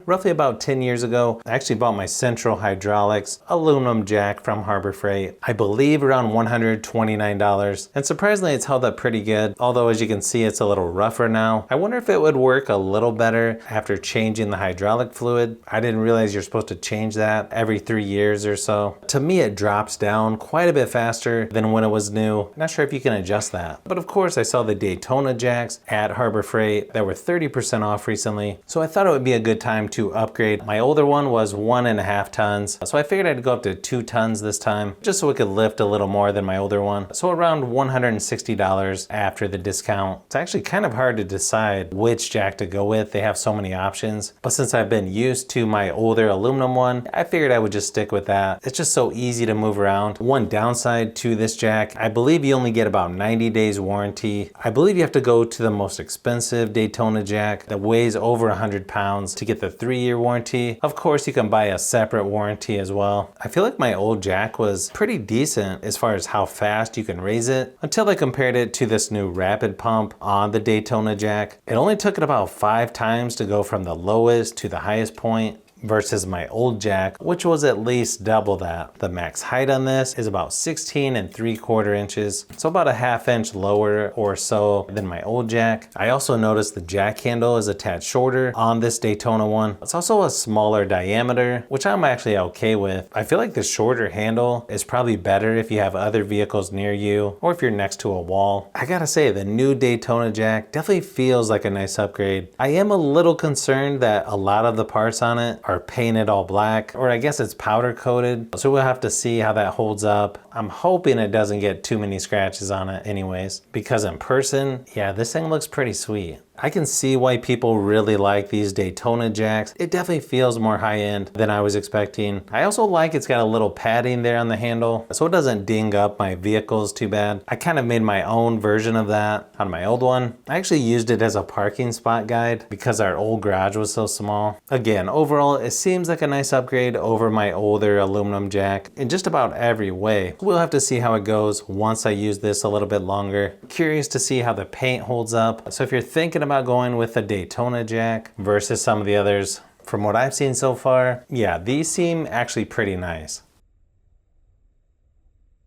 roughly about 10 years ago, I actually bought my Central Hydraulics aluminum jack from Harbor Freight. I believe around $129. And surprisingly, it's held up pretty good. Although as you can see, it's a little rougher now. I wonder if it would work a little better after changing the hydraulic fluid. I didn't realize you're supposed to change that every 3 years or so. To me, it drops down quite a bit faster than when it was new. Not sure if you can adjust that. But of course, I saw the Daytona Jacks at Harbor Freight that were 30% off recently. So I thought it would be a good time to upgrade. My older one was 1.5 tons. So I figured I'd go up to 2 tons this time, just so it could lift a little more than my older one. So around $160 after the discount. It's actually kind of hard to decide which jack to go with. They have so many options. But since I've been used to my older aluminum one, I figured I would just stick with that. It's just so easy to move around. One downside to this jack, I believe you only get about 90 days warranty. I believe you have to go to the most expensive Daytona jack that weighs over 100 pounds to get the 3-year warranty. Of course, you can buy a separate warranty as well. I feel like my old jack was pretty decent as far as how fast you can raise it until I compared it to this new rapid pump on the Daytona Jack. It only took it about 5 times to go from the lowest to the highest point versus my old jack, which was at least double that. The max height on this is about 16.75 inches, so about a 1/2 inch lower or so than my old jack. I also noticed the jack handle is a tad shorter on this Daytona one. It's also a smaller diameter, which I'm actually okay with. I feel like the shorter handle is probably better if you have other vehicles near you or if you're next to a wall. I gotta say, the new Daytona Jack definitely feels like a nice upgrade. I am a little concerned that a lot of the parts on it are painted all black, or I guess it's powder coated. So we'll have to see how that holds up. I'm hoping it doesn't get too many scratches on it anyways, because in person, yeah, this thing looks pretty sweet. I can see why people really like these Daytona Jacks. It definitely feels more high-end than I was expecting. I also like it's got a little padding there on the handle, so it doesn't ding up my vehicles too bad. I kind of made my own version of that on my old one. I actually used it as a parking spot guide because our old garage was so small. Again, overall, it seems like a nice upgrade over my older aluminum jack in just about every way. We'll have to see how it goes once I use this a little bit longer. Curious to see how the paint holds up. So if you're thinking about going with a Daytona Jack versus some of the others, from what I've seen so far, yeah, these seem actually pretty nice.